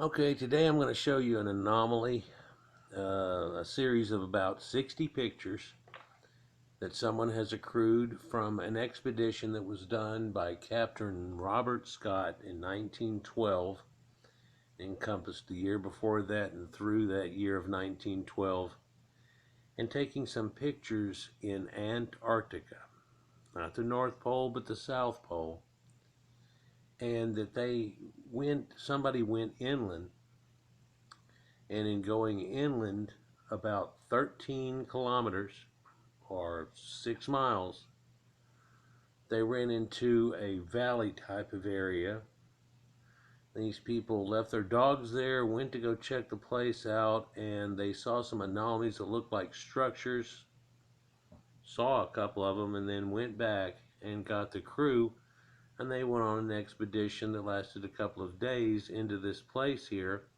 Okay, today I'm going to show you an anomaly, a series of about 60 pictures that someone has accrued from an expedition that was done by Captain Robert Scott in 1912, encompassed the year before that and through that year of 1912, and taking some pictures in Antarctica, not the North Pole but the South Pole, and that somebody went inland, and in going inland about 13 kilometers or 6 miles, they ran into a valley type of area. These people left their dogs there, went to go check the place out, and they saw some anomalies that looked like structures, saw a couple of them, and then went back and got the crew, and they went on an expedition that lasted a couple of days into this place here.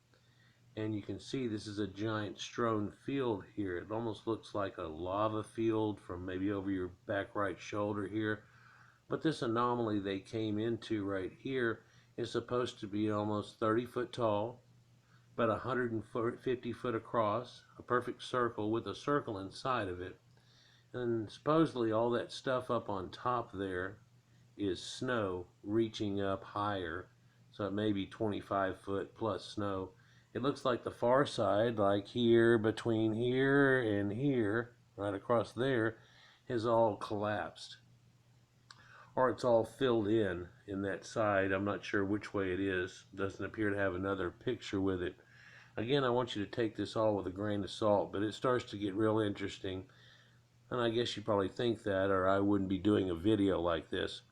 And you can see this is a giant strewn field here. It almost looks like a lava field from maybe over your back right shoulder here. But this anomaly they came into right here is supposed to be almost 30 foot tall, about 150 foot across, a perfect circle with a circle inside of it. And supposedly all that stuff up on top there is snow reaching up higher. So it may be 25 foot plus snow. It looks like the far side, like here, between here and here, right across there, has all collapsed. Or it's all filled in that side. I'm not sure which way it is. It doesn't appear to have another picture with it. Again, I want you to take this all with a grain of salt, but it starts to get real interesting. And I guess you probably think that, or I wouldn't be doing a video like this.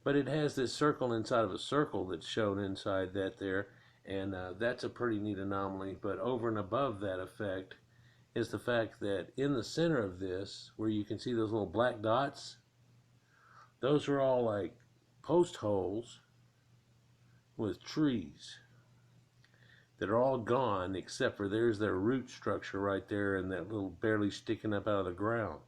But it has this circle inside of a circle that's shown inside that there. And that's a pretty neat anomaly. But over and above that effect is the fact that in the center of this, where you can see those little black dots, those are all like post holes with trees that are all gone, except for there's their root structure right there and that little barely sticking up out of the ground.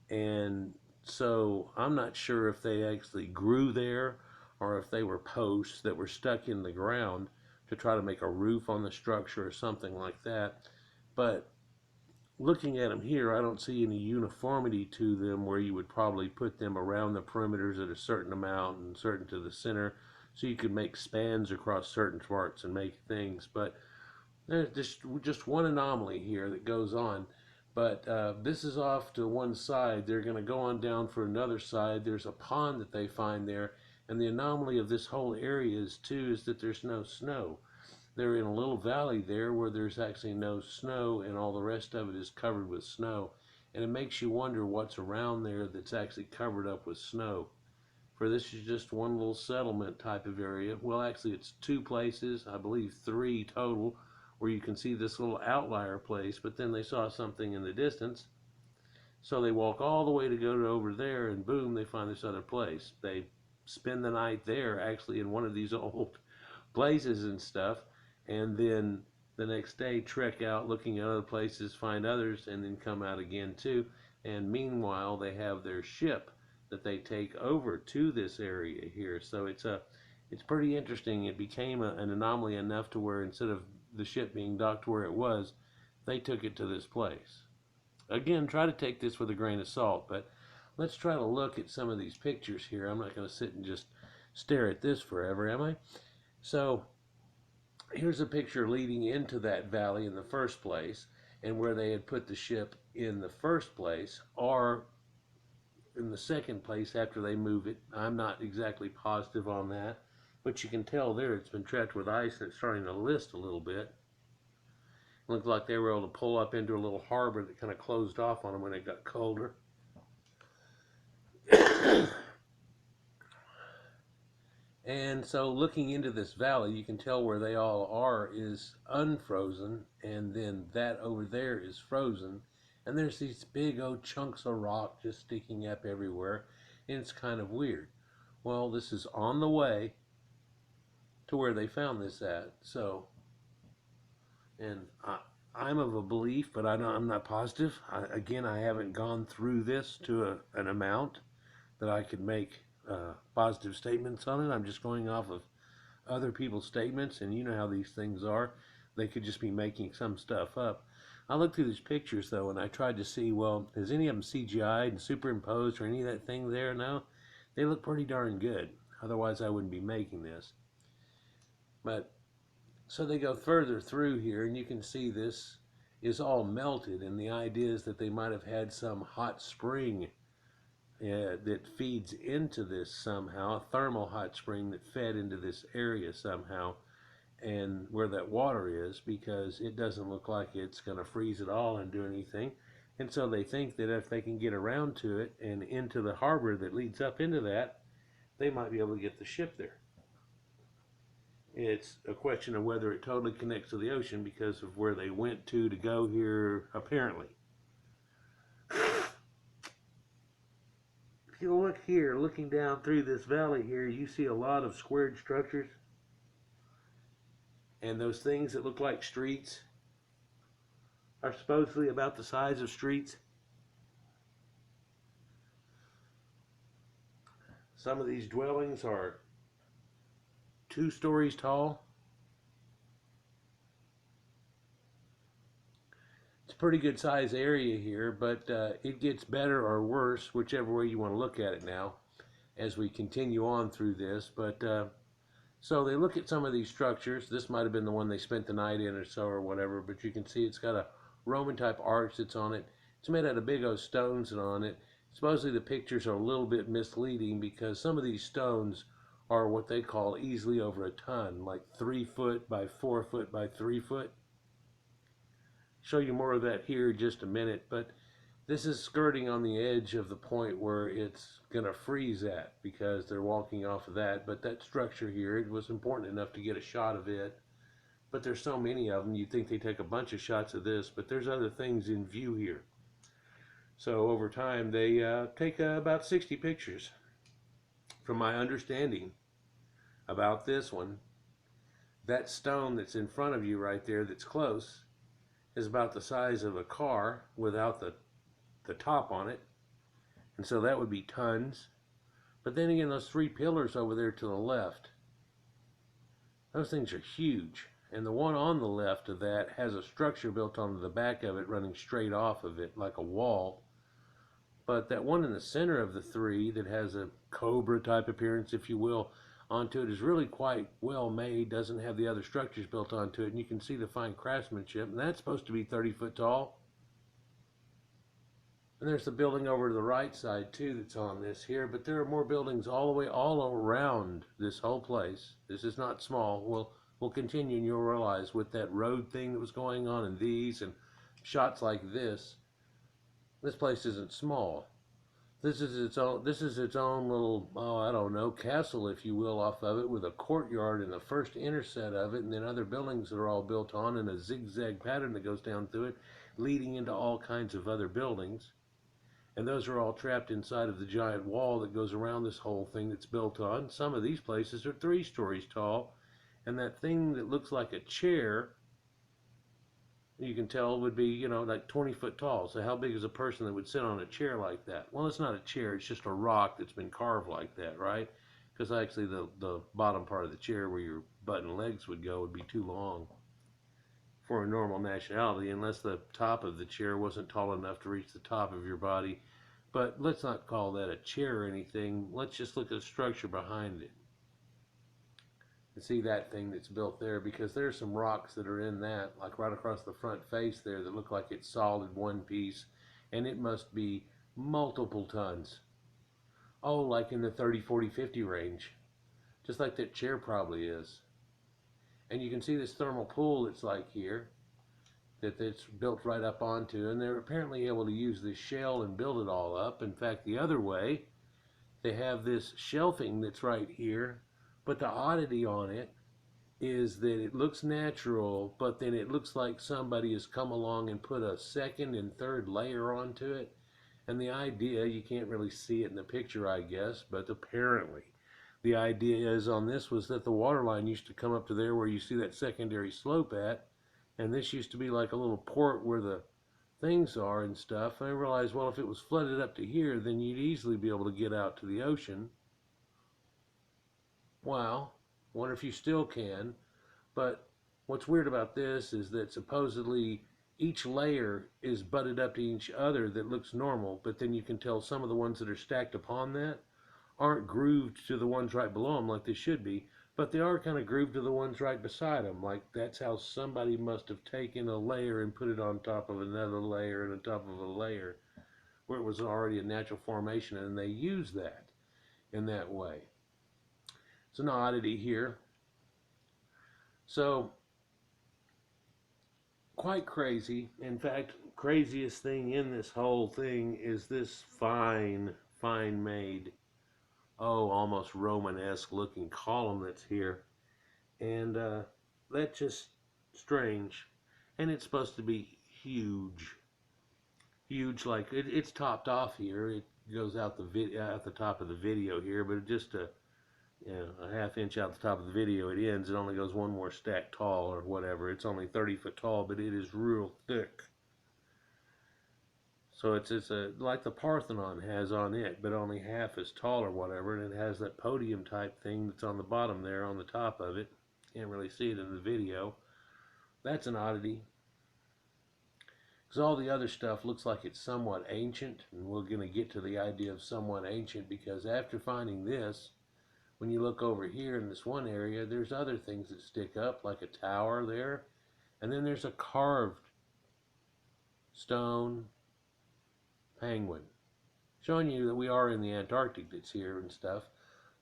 And so I'm not sure if they actually grew there or if they were posts that were stuck in the ground to try to make a roof on the structure or something like that. But looking at them here, I don't see any uniformity to them where you would probably put them around the perimeters at a certain amount and certain to the center, so you could make spans across certain parts and make things. But there's just one anomaly here that goes on. But this is off to one side. They're going to go on down for another side. There's a pond that they find there. And the anomaly of this whole area is that there's no snow. They're in a little valley there where there's actually no snow, and all the rest of it is covered with snow. And it makes you wonder what's around there that's actually covered up with snow. For this is just one little settlement type of area. Well, actually it's two places, I believe 3 total, where you can see this little outlier place, but then they saw something in the distance. So they walk all the way to go to over there, and boom, they find this other place. They spend the night there, actually in one of these old places and stuff, and then the next day trek out looking at other places, find others, and then come out again too. And meanwhile, they have their ship that they take over to this area here. So it's pretty interesting. It became an anomaly enough to where instead of the ship being docked where it was, they took it to this place. Again, try to take this with a grain of salt, but let's try to look at some of these pictures here. I'm not going to sit and just stare at this forever, am I? So here's a picture leading into that valley in the first place, and where they had put the ship in the first place, or in the second place after they move it. I'm not exactly positive on that, but you can tell there it's been trapped with ice and it's starting to list a little bit. It looked like they were able to pull up into a little harbor that kind of closed off on them when it got colder. And so looking into this valley, you can tell where they all are is unfrozen, and then that over there is frozen. And there's these big old chunks of rock just sticking up everywhere, and it's kind of weird. Well, this is on the way to where they found this at. So, and I'm of a belief, but I'm not positive. Again, I haven't gone through this to an amount that I could make positive statements on it. I'm just going off of other people's statements, and you know how these things are. They could just be making some stuff up. I looked through these pictures though, and I tried to see, well, is any of them CGI'd and superimposed or any of that thing there? No, they look pretty darn good. Otherwise, I wouldn't be making this. But so they go further through here, and you can see this is all melted, and the idea is that they might have had some hot spring that feeds into this somehow, a thermal hot spring that fed into this area somehow, and where that water is, because it doesn't look like it's going to freeze at all and do anything. And so they think that if they can get around to it and into the harbor that leads up into that, they might be able to get the ship there. It's a question of whether it totally connects to the ocean because of where they went to go here, apparently. If you look here, looking down through this valley here, you see a lot of squared structures. And those things that look like streets are supposedly about the size of streets. Some of these dwellings are 2 stories tall. It's a pretty good size area here, but it gets better or worse, whichever way you want to look at it now, as we continue on through this. But so they look at some of these structures. This might have been the one they spent the night in or so or whatever, but you can see it's got a Roman type arch that's on it. It's made out of big old stones on it. Supposedly the pictures are a little bit misleading because some of these stones are what they call easily over a ton, like 3 foot by 4 foot by 3 foot. Show you more of that here in just a minute, but this is skirting on the edge of the point where it's going to freeze at because they're walking off of that. But that structure here, it was important enough to get a shot of it. But there's so many of them, you'd think they take a bunch of shots of this, but there's other things in view here. So over time, they take about 60 pictures. From my understanding about this one, that stone that's in front of you right there that's close is about the size of a car without the top on it, and so that would be tons. But then again, those 3 pillars over there to the left, those things are huge, and the one on the left of that has a structure built onto the back of it running straight off of it like a wall. But that one in the center of the 3 that has a cobra type appearance, if you will, onto it is really quite well made, doesn't have the other structures built onto it, and you can see the fine craftsmanship, and that's supposed to be 30 foot tall. And there's the building over to the right side too that's on this here, but there are more buildings all around this whole place. This is not small. We'll continue, and you'll realize with that road thing that was going on and these and shots like this place isn't small. This is its own little, oh, I don't know, castle, if you will, off of it, with a courtyard in the first interset of it, and then other buildings that are all built on, and a zigzag pattern that goes down through it, leading into all kinds of other buildings. And those are all trapped inside of the giant wall that goes around this whole thing that's built on. Some of these places are 3 stories tall, and that thing that looks like a chair, you can tell would be, you know, like 20 foot tall. So how big is a person that would sit on a chair like that? Well, it's not a chair, it's just a rock that's been carved like that, right? Because actually the bottom part of the chair where your butt and legs would go would be too long for a normal nationality, unless the top of the chair wasn't tall enough to reach the top of your body. But let's not call that a chair or anything. Let's just look at the structure behind it and see that thing that's built there, because there's some rocks that are in that, like right across the front face there, that look like it's solid one piece, and it must be multiple tons. Oh, like in the 30, 40, 50 range, just like that chair probably is. And you can see this thermal pool that's like here, that's built right up onto, and they're apparently able to use this shell and build it all up. In fact, the other way, they have this shelving that's right here, but the oddity on it is that it looks natural, but then it looks like somebody has come along and put a second and third layer onto it. And the idea, you can't really see it in the picture, I guess, but apparently the idea is on this was that the water line used to come up to there where you see that secondary slope at, and this used to be like a little port where the things are and stuff. And I realized, well, if it was flooded up to here, then you'd easily be able to get out to the ocean. Wow, Wonder if you still can. But what's weird about this is that supposedly each layer is butted up to each other that looks normal, but then you can tell some of the ones that are stacked upon that aren't grooved to the ones right below them like they should be, but they are kind of grooved to the ones right beside them. Like that's how somebody must have taken a layer and put it on top of another layer and on top of a layer where it was already a natural formation, and they use that in that way. It's an oddity here. So quite crazy. In fact, craziest thing in this whole thing is this fine made, oh, almost Romanesque looking column that's here. And that's just strange. And it's supposed to be huge. Huge, like it's topped off here. It goes out out the top of the video here, but just a half inch out the top of the video it ends. It only goes one more stack tall or whatever. It's only 30 foot tall, but it is real thick. So it's like the Parthenon has on it, but only half as tall or whatever, and it has that podium type thing that's on the bottom there on the top of it. Can't really see it in the video. That's an oddity. Because all the other stuff looks like it's somewhat ancient, and we're going to get to the idea of somewhat ancient, because after finding this, when you look over here in this one area, there's other things that stick up, like a tower there, and then there's a carved stone penguin, showing you that we are in the Antarctic that's here and stuff.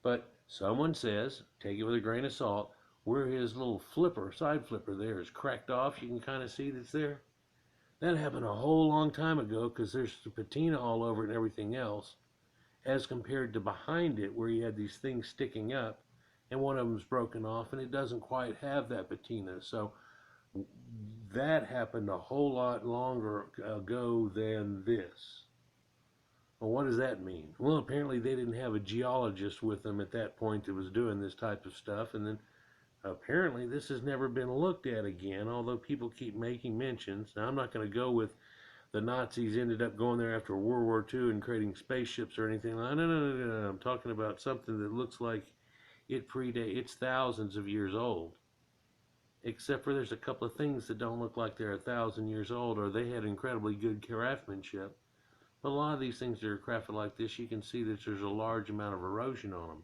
But someone says, take it with a grain of salt, where his little flipper, side flipper there is cracked off, you can kind of see that's there. That happened a whole long time ago, because there's patina all over it and everything else, as compared to behind it where you had these things sticking up, and one of them's broken off and it doesn't quite have that patina. So that happened a whole lot longer ago than this. Well, what does that mean? Well, apparently they didn't have a geologist with them at that point that was doing this type of stuff, and then apparently this has never been looked at again, although people keep making mentions. Now, I'm not going to go with the Nazis ended up going there after World War II and creating spaceships or anything. No. I'm talking about something that looks like it predates, it's thousands of years old. Except for there's a couple of things that don't look like they're 1,000 years old, or they had incredibly good craftsmanship. But a lot of these things that are crafted like this, you can see that there's a large amount of erosion on them.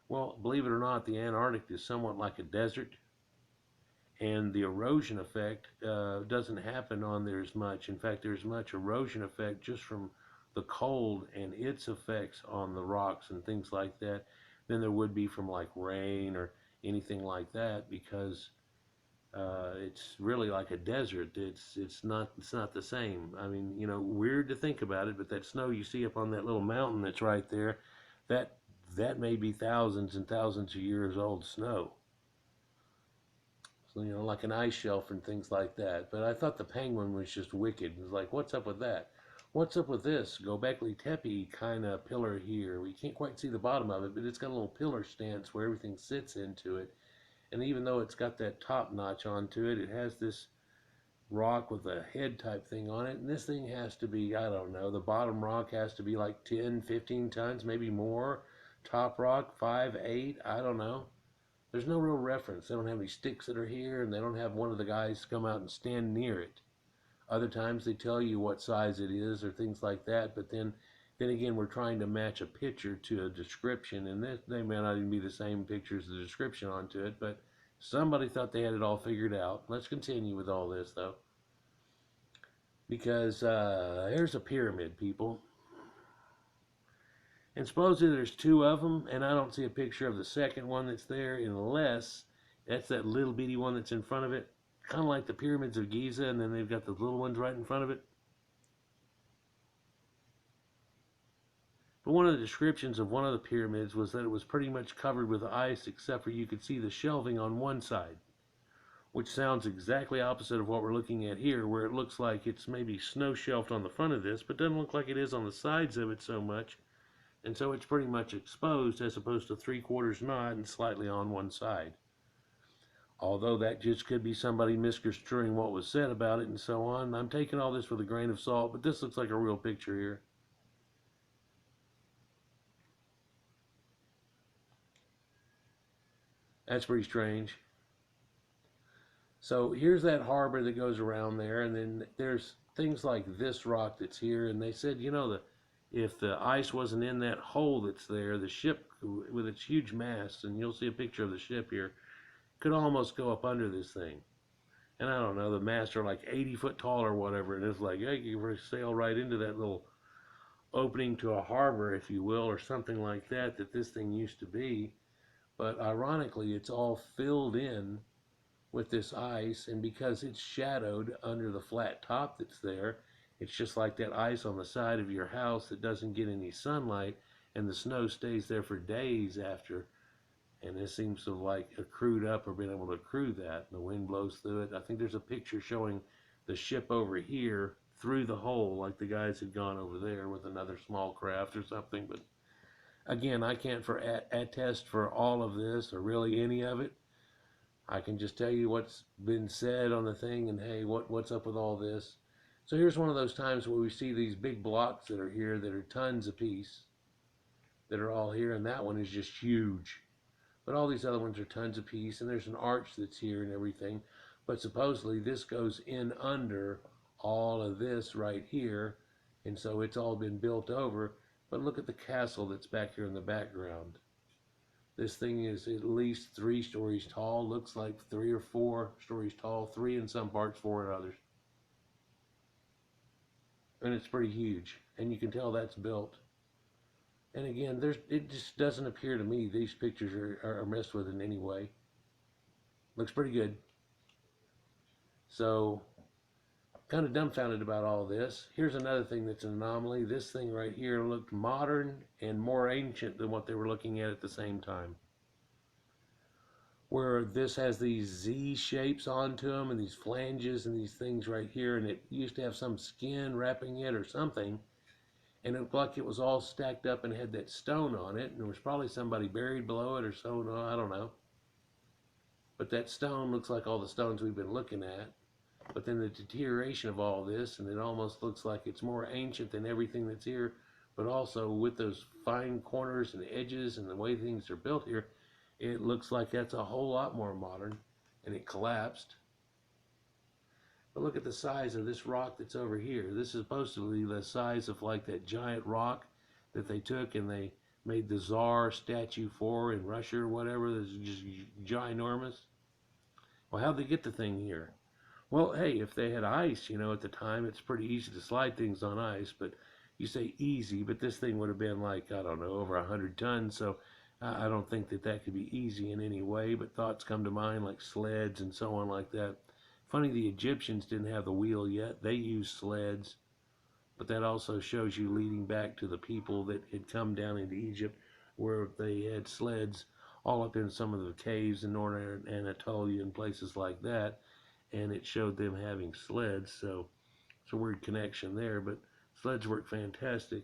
Well, believe it or not, the Antarctic is somewhat like a desert, and the erosion effect doesn't happen on there as much. In fact, there's much erosion effect just from the cold and its effects on the rocks and things like that than there would be from like rain or anything like that, because it's really like a desert. It's not the same. I mean, you know, weird to think about it, but that snow you see up on that little mountain that's right there, that may be thousands and thousands of years old snow. So, you know, like an ice shelf and things like that. But I thought the penguin was just wicked. It was like, what's up with that? What's up with this Gobekli Tepe kind of pillar here? We can't quite see the bottom of it, but it's got a little pillar stance where everything sits into it. And even though it's got that top notch onto it, it has this rock with a head type thing on it. And this thing has to be, I don't know, the bottom rock has to be like 10, 15 tons, maybe more. Top rock, 5, 8, I don't know. There's no real reference. They don't have any sticks that are here, and they don't have one of the guys come out and stand near it. Other times they tell you what size it is or things like that, but then again, we're trying to match a picture to a description, and they may not even be the same picture as the description onto it, but somebody thought they had it all figured out. Let's continue with all this, though, because here's a pyramid, people. And supposedly there's two of them, and I don't see a picture of the second one that's there, unless that's that little bitty one that's in front of it, kind of like the pyramids of Giza, and then they've got the little ones right in front of it. But one of the descriptions of one of the pyramids was that it was pretty much covered with ice, except for you could see the shelving on one side, which sounds exactly opposite of what we're looking at here, where it looks like it's maybe snow shelved on the front of this, but doesn't look like it is on the sides of it so much. And so it's pretty much exposed as opposed to 3/4 not and slightly on one side. Although that just could be somebody misconstruing what was said about it and so on. I'm taking all this with a grain of salt, but this looks like a real picture here. That's pretty strange. So here's that harbor that goes around there, and then there's things like this rock that's here, and they said, if the ice wasn't in that hole that's there, the ship with its huge masts, and you'll see a picture of the ship here, could almost go up under this thing. And I don't know, the masts are like 80 foot tall or whatever, and it's like, hey, you can sail right into that little opening to a harbor, if you will, or something like that, that this thing used to be. But ironically, it's all filled in with this ice, and because it's shadowed under the flat top that's there, it's just like that ice on the side of your house that doesn't get any sunlight, and the snow stays there for days after. And this seems to have like accrued up or been able to accrue that. And the wind blows through it. I think there's a picture showing the ship over here through the hole, like the guys had gone over there with another small craft or something. But again, I can't attest for all of this or really any of it. I can just tell you what's been said on the thing, and hey, what's up with all this? So here's one of those times where we see these big blocks that are here that are tons apiece, that are all here, and that one is just huge. But all these other ones are tons apiece, and there's an arch that's here and everything. But supposedly this goes in under all of this right here, and so it's all been built over. But look at the castle that's back here in the background. This thing is at least 3 stories tall. Looks like 3 or 4 stories tall. 3 in some parts, 4 in others. And it's pretty huge. And you can tell that's built. And again, it just doesn't appear to me these pictures are messed with in any way. Looks pretty good. So, kind of dumbfounded about all this. Here's another thing that's an anomaly. This thing right here looked modern and more ancient than what they were looking at the same time. Where this has these Z shapes onto them and these flanges and these things right here, and it used to have some skin wrapping it or something, and it looked like it was all stacked up and had that stone on it, and there was probably somebody buried below it or so, no, I don't know. But that stone looks like all the stones we've been looking at. But then the deterioration of all this, and it almost looks like it's more ancient than everything that's here, but also with those fine corners and edges and the way things are built here, it looks like that's a whole lot more modern, and it collapsed. But look at the size of this rock that's over here. This is supposedly the size of like that giant rock that they took and they made the Tsar statue for in Russia or whatever. That's just ginormous. Well, how'd they get the thing here? Well, hey, if they had ice, at the time, it's pretty easy to slide things on ice. But you say easy, but this thing would have been like, I don't know, over 100 tons. So I don't think that could be easy in any way. But thoughts come to mind like sleds and so on like that. Funny, the Egyptians didn't have the wheel yet. They used sleds. But that also shows you leading back to the people that had come down into Egypt, where they had sleds all up in some of the caves in northern Anatolia and places like that. And it showed them having sleds, so it's a weird connection there. But sleds work fantastic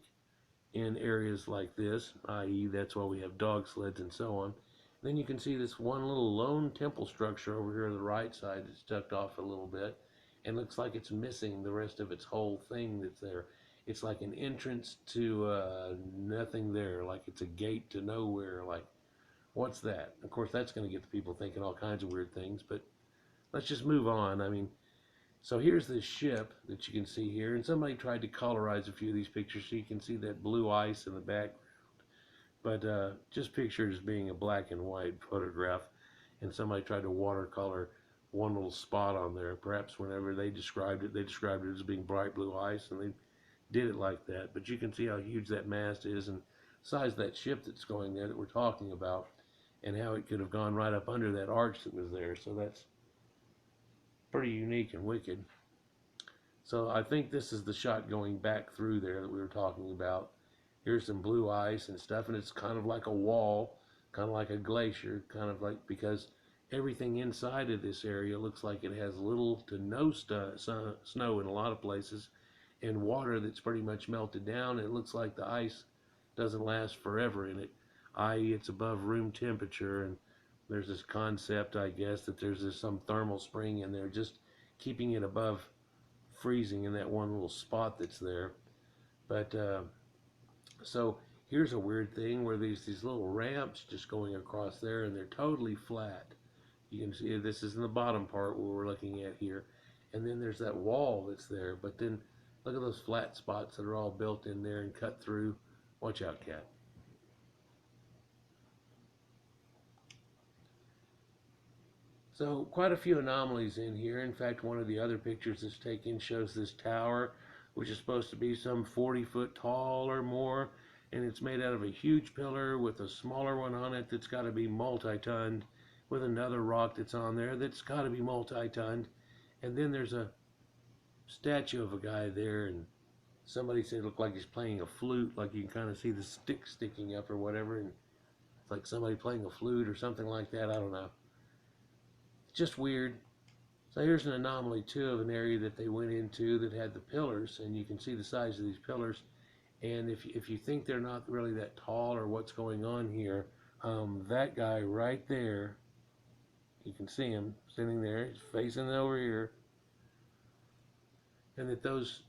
in areas like this, i.e. that's why we have dog sleds and so on. Then you can see this one little lone temple structure over here on the right side that's tucked off a little bit, and looks like it's missing the rest of its whole thing that's there. It's like an entrance to nothing there, like it's a gate to nowhere. Like, what's that? Of course, that's going to get the people thinking all kinds of weird things, but let's just move on. I mean, so here's this ship that you can see here, and somebody tried to colorize a few of these pictures so you can see that blue ice in the background. But just picture it as being a black and white photograph, and somebody tried to watercolor one little spot on there. Perhaps whenever they described it as being bright blue ice, and they did it like that. But you can see how huge that mast is and the size of that ship that's going there that we're talking about, and how it could have gone right up under that arch that was there. So that's pretty unique and wicked. So I think this is the shot going back through there that we were talking about. Here's some blue ice and stuff, and it's kind of like a wall, kind of like a glacier, kind of like, because everything inside of this area looks like it has little to no snow in a lot of places, and water that's pretty much melted down. It looks like the ice doesn't last forever in it, i.e. it's above room temperature, and there's this concept, I guess, that there's some thermal spring in there just keeping it above freezing in that one little spot that's there. But so Here's a weird thing where these little ramps just going across there, and they're totally flat. You can see this is in the bottom part where we're looking at here. And then there's that wall that's there. But then look at those flat spots that are all built in there and cut through. Watch out, cat. So quite a few anomalies in here. In fact, one of the other pictures that's taken shows this tower, which is supposed to be some 40 foot tall or more. And it's made out of a huge pillar with a smaller one on it that's got to be multi-tonned, with another rock that's on there that's got to be multi-tonned. And then there's a statue of a guy there, and somebody said it looked like he's playing a flute, like you can kind of see the stick sticking up or whatever, and it's like somebody playing a flute or something like that. I don't know. It's just weird. So here's an anomaly too of an area that they went into that had the pillars, and you can see the size of these pillars. And if you think they're not really that tall or what's going on here, that guy right there, you can see him sitting there, he's facing over here, and that those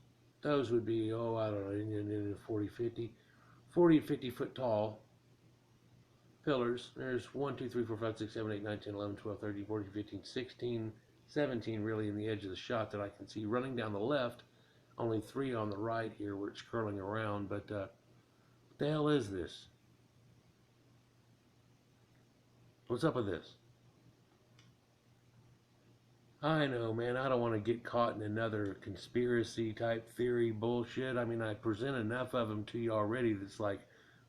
would be, oh, I don't know, 40 to 50 foot tall pillars. There's 1, 2, 3, 4, 5, 6, 7, 8, 9, 10, 11, 12, 13, 14, 15, 16, 17 really in the edge of the shot that I can see running down the left. Only 3 on the right here where it's curling around. But what the hell is this? What's up with this? I know, man, I don't want to get caught in another conspiracy type theory bullshit. I mean, I present enough of them to you already that's like,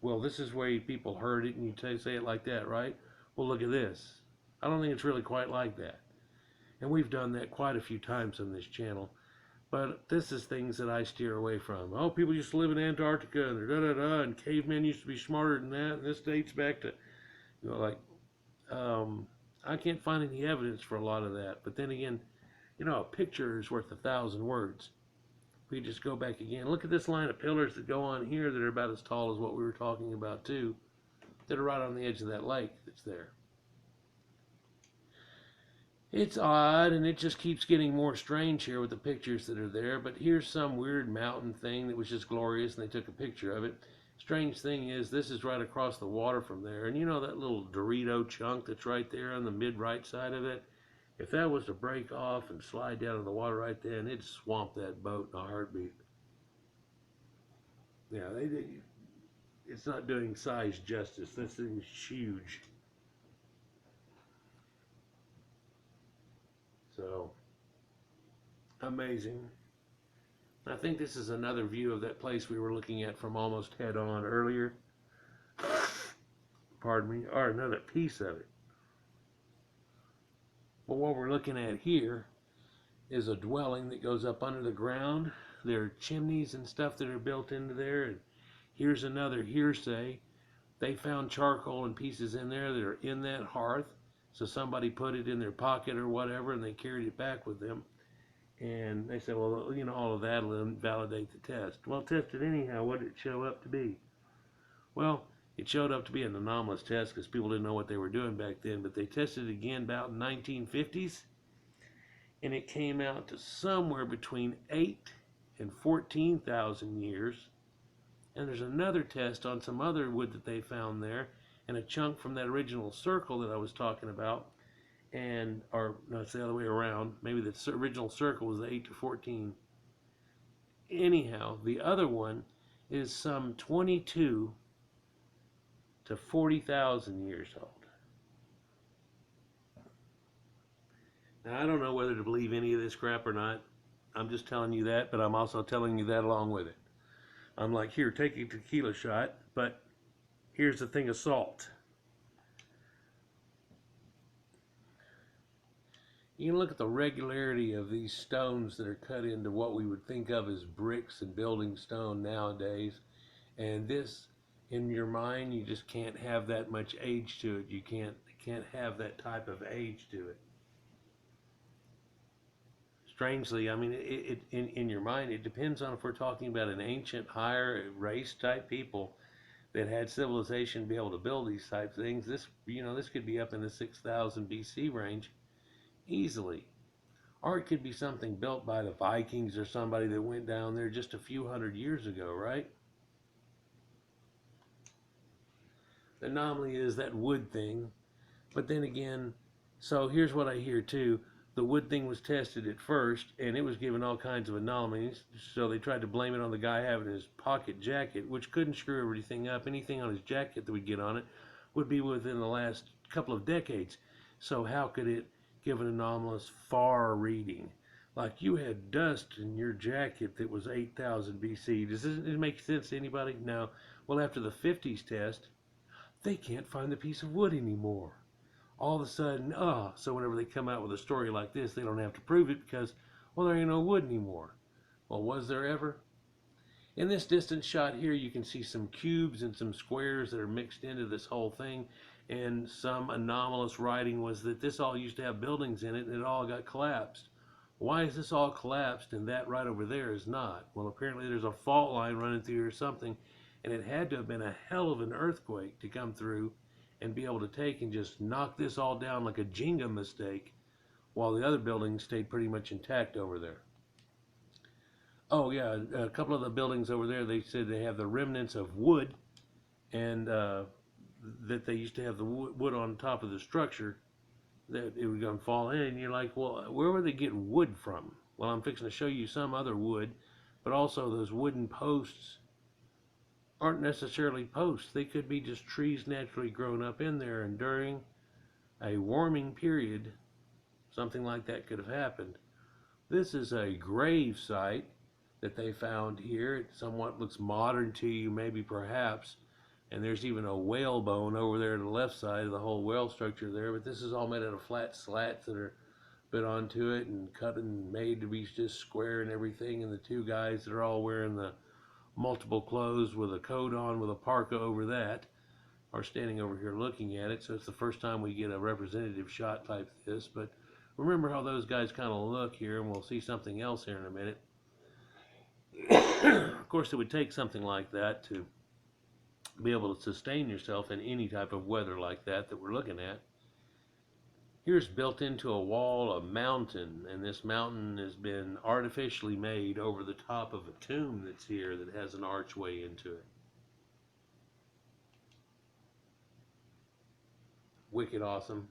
well, this is where people heard it and you say it like that, right? Well, look at this. I don't think it's really quite like that. And we've done that quite a few times on this channel. But this is things that I steer away from. Oh, people used to live in Antarctica and da-da-da, and cavemen used to be smarter than that, and this dates back to, you know, like, I can't find any evidence for a lot of that. But then again, you know, a picture is worth 1,000 words. We just go back again. Look at this line of pillars that go on here that are about as tall as what we were talking about too, that are right on the edge of that lake that's there. It's odd, and it just keeps getting more strange here with the pictures that are there. But here's some weird mountain thing that was just glorious, and they took a picture of it. Strange thing is, this is right across the water from there. And you know that little Dorito chunk that's right there on the mid-right side of it? If that was to break off and slide down in the water right there, it'd swamp that boat in a heartbeat. Yeah, it's not doing size justice. This thing's huge. So, amazing. I think this is another view of that place we were looking at from almost head on earlier. Pardon me, or another piece of it. But what we're looking at here is a dwelling that goes up under the ground. There are chimneys and stuff that are built into there. And here's another hearsay. They found charcoal and pieces in there that are in that hearth. So somebody put it in their pocket or whatever, and they carried it back with them. And they said, well, you know, all of that will invalidate the test. Well, test it anyhow. What did it show up to be? Well, it showed up to be an anomalous test because people didn't know what they were doing back then. But they tested it again about in the 1950s. And it came out to somewhere between 8 and 14,000 years. And there's another test on some other wood that they found there, and a chunk from that original circle that I was talking about, and, or no, it's the other way around. Maybe the original circle was 8 to 14. Anyhow, the other one is some 22 to 40,000 years old. Now, I don't know whether to believe any of this crap or not. I'm just telling you that, but I'm also telling you that along with it. I'm like, here, take a tequila shot, but here's a thing of salt. You can look at the regularity of these stones that are cut into what we would think of as bricks and building stone nowadays. And this, in your mind, you just can't have that much age to it. You can't have that type of age to it. Strangely, I mean, in your mind, it depends on if we're talking about an ancient, higher race type people that had civilization to be able to build these type things. This, you know, this could be up in the 6,000 BC range easily. Or it could be something built by the Vikings or somebody that went down there just a few hundred years ago, right? anomaly is that wood thing. But then again, so here's what I hear too. The wood thing was tested at first, and it was given all kinds of anomalies. So they tried to blame it on the guy having his pocket jacket, which couldn't screw everything up. Anything on his jacket that would get on it would be within the last couple of decades. So how could it give an anomalous far reading? Like you had dust in your jacket that was 8,000 BC. Does this make sense to anybody? No. Well, after the 50s test, they can't find the piece of wood anymore. All of a sudden, so whenever they come out with a story like this, they don't have to prove it because, well, there ain't no wood anymore. Well, was there ever? In this distant shot here, you can see some cubes and some squares that are mixed into this whole thing. And some anomalous writing was that this all used to have buildings in it and it all got collapsed. Why is this all collapsed and that right over there is not? Well, apparently there's a fault line running through or something, and it had to have been a hell of an earthquake to come through and be able to take and just knock this all down like a Jenga mistake, while the other buildings stayed pretty much intact over there. Oh yeah, a couple of the buildings over there, they said they have the remnants of wood, and that they used to have the wood on top of the structure, that it was going to fall in. And you're like, well, where would they get wood from? Well, I'm fixing to show you some other wood, but also those wooden posts aren't necessarily posts. They could be just trees naturally grown up in there, and during a warming period, something like that could have happened. This is a grave site that they found here. It somewhat looks modern to you, maybe perhaps, and there's even a whalebone over there to the left side of the whole whale structure there, but this is all made out of flat slats that are bit onto it and cut and made to be just square and everything, and the two guys that are all wearing the multiple clothes with a coat on with a parka over that are standing over here looking at it. So it's the first time we get a representative shot like this. But remember how those guys kind of look here, and we'll see something else here in a minute. Of course, it would take something like that to be able to sustain yourself in any type of weather like that we're looking at. Here's built into a wall a mountain, and this mountain has been artificially made over the top of a tomb that's here that has an archway into it. Wicked awesome.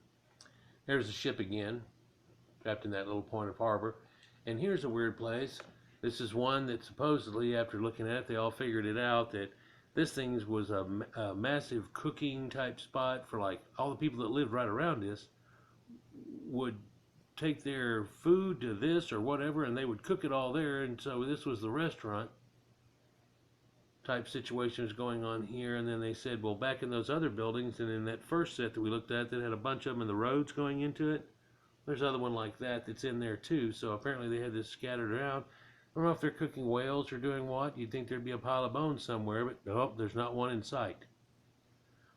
There's the ship again, trapped in that little point of harbor. And here's a weird place. This is one that supposedly, after looking at it, they all figured it out that this thing was a massive cooking type spot for like all the people that lived right around this would take their food to this or whatever, and they would cook it all there. And so this was the restaurant type situations going on here. And then they said, well, back in those other buildings and in that first set that we looked at that had a bunch of them in the roads going into it, there's another one like that that's in there too. So apparently they had this scattered around. I don't know if they're cooking whales or doing what. You'd think there'd be a pile of bones somewhere, but nope, there's not one in sight.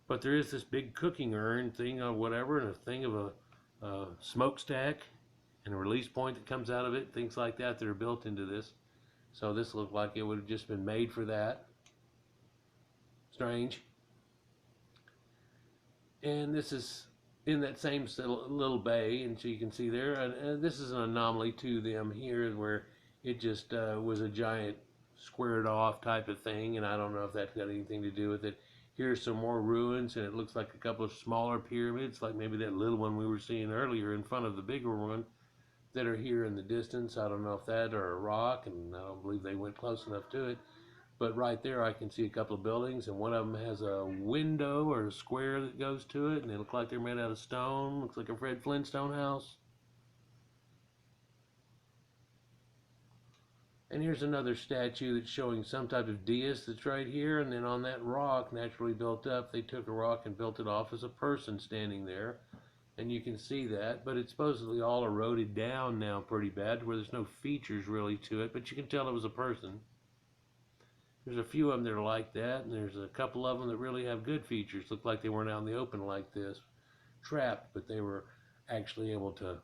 But there is this big cooking urn thing or whatever, and a thing of a smokestack and a release point that comes out of it, things like that are built into this. So this looked like it would have just been made for that. Strange. And this is in that same little bay, and so you can see there, and this is an anomaly to them here where it just was a giant squared off type of thing, and I don't know if that's got anything to do with it. Here's some more ruins, and it looks like a couple of smaller pyramids, like maybe that little one we were seeing earlier in front of the bigger one, that are here in the distance. I don't know if that or a rock, and I don't believe they went close enough to it. But right there I can see a couple of buildings, and one of them has a window or a square that goes to it, and they look like they're made out of stone. Looks like a Fred Flintstone house. And here's another statue that's showing some type of deist that's right here. And then on that rock, naturally built up, they took a rock and built it off as a person standing there. And you can see that, but it's supposedly all eroded down now pretty bad, where there's no features really to it, but you can tell it was a person. There's a few of them that are like that, and there's a couple of them that really have good features. Look like they weren't out in the open like this, trapped, but they were actually able to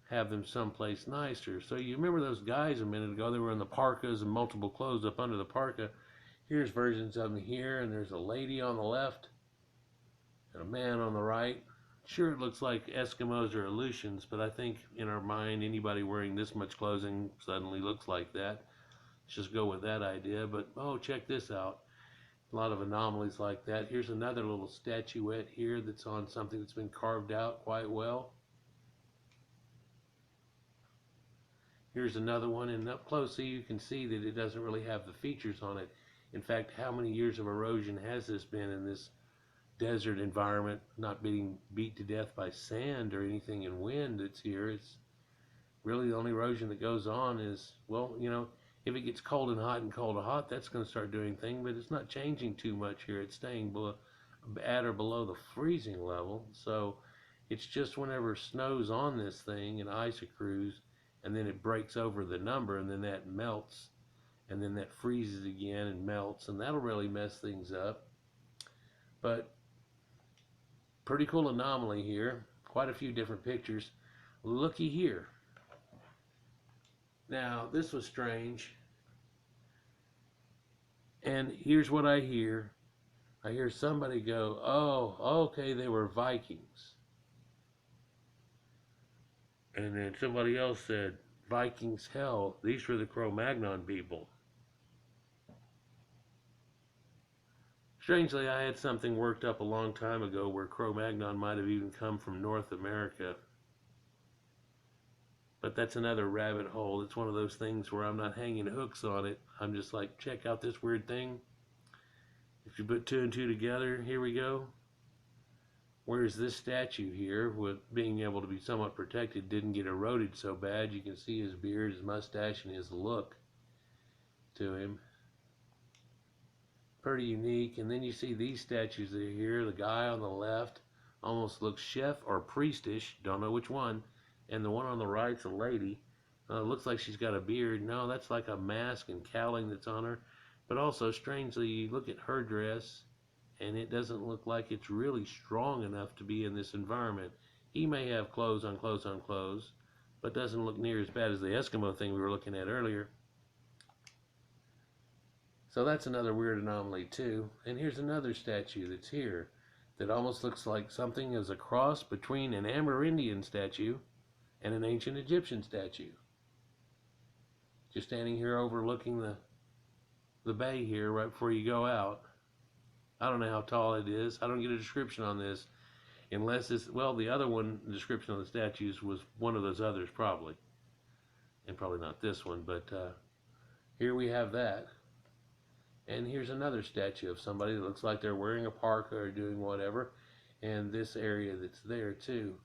have them someplace nicer. So you remember those guys a minute ago, they were in the parkas and multiple clothes up under the parka. Here's versions of them here, and there's a lady on the left and a man on the right. Sure, it looks like Eskimos or Aleutians, but I think in our mind, anybody wearing this much clothing suddenly looks like that. Let's just go with that idea. But oh, check this out. A lot of anomalies like that. Here's another little statuette here that's on something that's been carved out quite well. Here's another one, and up close so you can see that it doesn't really have the features on it. In fact, how many years of erosion has this been in this desert environment, not being beat to death by sand or anything and wind that's here? It's really the only erosion that goes on is, well, if it gets cold and hot and cold and hot, that's going to start doing things, but it's not changing too much here. It's staying at or below the freezing level. So it's just whenever snow's on this thing and ice accrues, and then it breaks over the number, and then that melts, and then that freezes again and melts, and that'll really mess things up. But pretty cool anomaly here. Quite a few different pictures. Looky here. Now, this was strange. And here's what I hear. I hear somebody go, oh, okay, they were Vikings. And then somebody else said, Vikings, hell, these were the Cro-Magnon people. Strangely, I had something worked up a long time ago where Cro-Magnon might have even come from North America. But that's another rabbit hole. It's one of those things where I'm not hanging hooks on it. I'm just like, check out this weird thing. If you put two and two together, here we go. Whereas this statue here, with being able to be somewhat protected, didn't get eroded so bad. You can see his beard, his mustache, and his look to him. Pretty unique. And then you see these statues that are here. The guy on the left almost looks chef or priestish, don't know which one. And the one on the right's a lady. Looks like she's got a beard. No, that's like a mask and cowling that's on her. But also, strangely, you look at her dress, and it doesn't look like it's really strong enough to be in this environment. He may have clothes on clothes on clothes, but doesn't look near as bad as the Eskimo thing we were looking at earlier. So that's another weird anomaly too. And here's another statue that's here that almost looks like something as a cross between an Amerindian statue and an ancient Egyptian statue. Just standing here overlooking the bay here right before you go out. I don't know how tall it is. I don't get a description on this unless it's, well, the other one, the description on the statues was one of those others probably. And probably not this one, but here we have that. And here's another statue of somebody that looks like they're wearing a parka or doing whatever. And this area that's there too.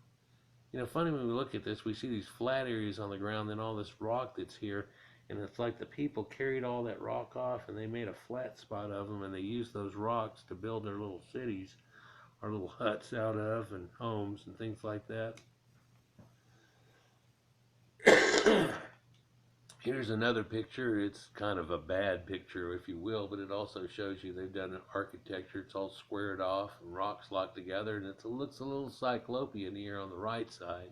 Funny when we look at this, we see these flat areas on the ground, then all this rock that's here. And it's like the people carried all that rock off and they made a flat spot of them, and they used those rocks to build their little cities or little huts out of, and homes and things like that. Here's another picture. It's kind of a bad picture, if you will, but it also shows you they've done an architecture. It's all squared off and rocks locked together, and it looks a little cyclopean here on the right side.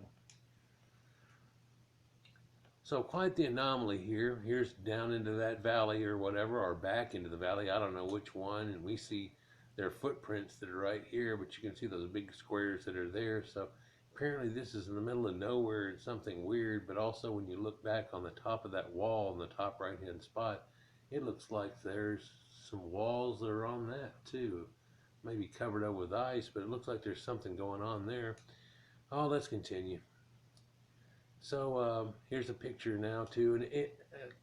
So quite the anomaly here. Here's down into that valley or whatever, or back into the valley. I don't know which one. And we see their footprints that are right here, but you can see those big squares that are there. So apparently this is in the middle of nowhere. It's something weird, but also when you look back on the top of that wall in the top right-hand spot, it looks like there's some walls that are on that too. Maybe covered up with ice, but it looks like there's something going on there. Oh, let's continue. So here's a picture now too, and a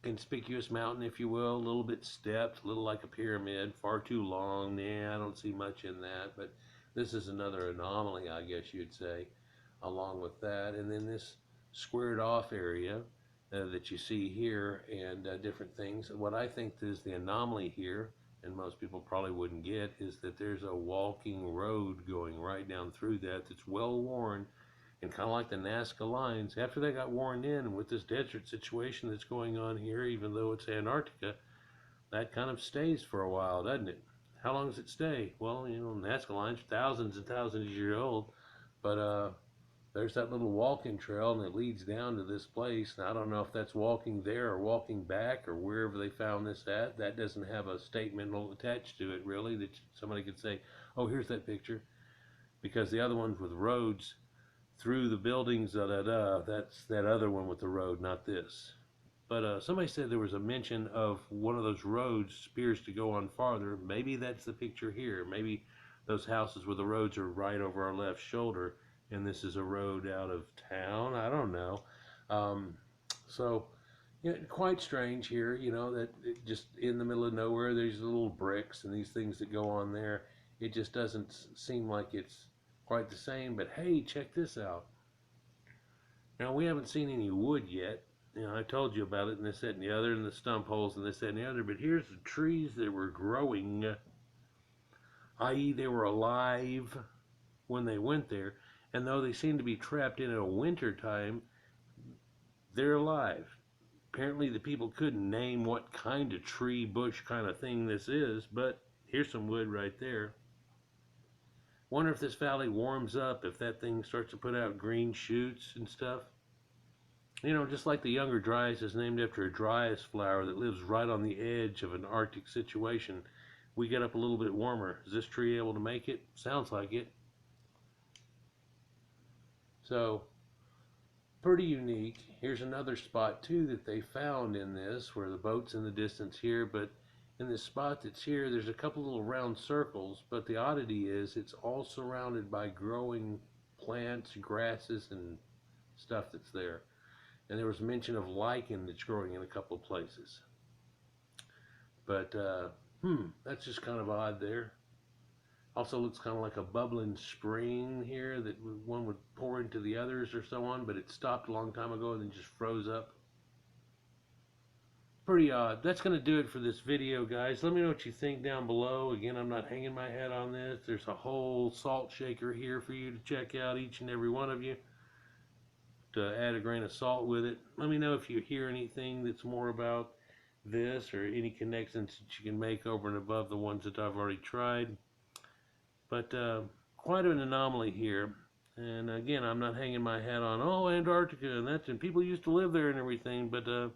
conspicuous mountain, if you will, a little bit stepped, a little like a pyramid, far too long. Nah, I don't see much in that, but this is another anomaly, I guess you'd say, along with that. And then this squared off area that you see here, and different things. What I think is the anomaly here, and most people probably wouldn't get, is that there's a walking road going right down through that's well worn. And kind of like the Nazca lines, after they got worn in with this desert situation that's going on here, even though it's Antarctica, that kind of stays for a while, doesn't it? How long does it stay? Well, Nazca lines are thousands and thousands of years old, but there's that little walking trail, and it leads down to this place. And I don't know if that's walking there or walking back or wherever they found this at. That doesn't have a statement attached to it, really, that somebody could say, oh, here's that picture. Because the other ones with roads through the buildings, that's that other one with the road, not this. But somebody said there was a mention of one of those roads appears to go on farther. Maybe that's the picture here. Maybe those houses where the roads are right over our left shoulder, and this is a road out of town. I don't know. Um, so, yeah, quite strange here. You know that just in the middle of nowhere, there's little bricks and these things that go on there. It just doesn't seem like it's quite the same. But hey, check this out. Now we haven't seen any wood yet. You know, I told you about it and this, that, and the other, and the stump holes and this, that, and the other. But here's the trees that were growing, i.e., they were alive when they went there. And though they seem to be trapped in a winter time, they're alive. Apparently, the people couldn't name what kind of tree, bush kind of thing this is, but here's some wood right there. Wonder if this valley warms up, if that thing starts to put out green shoots and stuff. You know, just like the younger dryas is named after a dryas flower that lives right on the edge of an Arctic situation. We get up a little bit warmer. Is this tree able to make it? Sounds like it. So, pretty unique. Here's another spot too that they found in this, where the boat's in the distance here, but in this spot that's here, there's a couple little round circles, but the oddity is it's all surrounded by growing plants, grasses, and stuff that's there. And there was mention of lichen that's growing in a couple of places. But, that's just kind of odd there. Also looks kind of like a bubbling spring here that one would pour into the others or so on, but it stopped a long time ago and then just froze up. Pretty odd. That's going to do it for this video, guys. Let me know what you think down below. Again, I'm not hanging my head on this. There's a whole salt shaker here for you to check out, each and every one of you, to add a grain of salt with it. Let me know if you hear anything that's more about this or any connections that you can make over and above the ones that I've already tried. But quite an anomaly here. And again, I'm not hanging my hat on, oh, Antarctica, and people used to live there and everything, but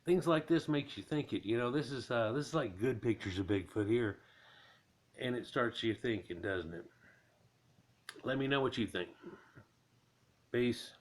things like this makes you think it. You know, this is like good pictures of Bigfoot here, and it starts you thinking, doesn't it? Let me know what you think. Peace.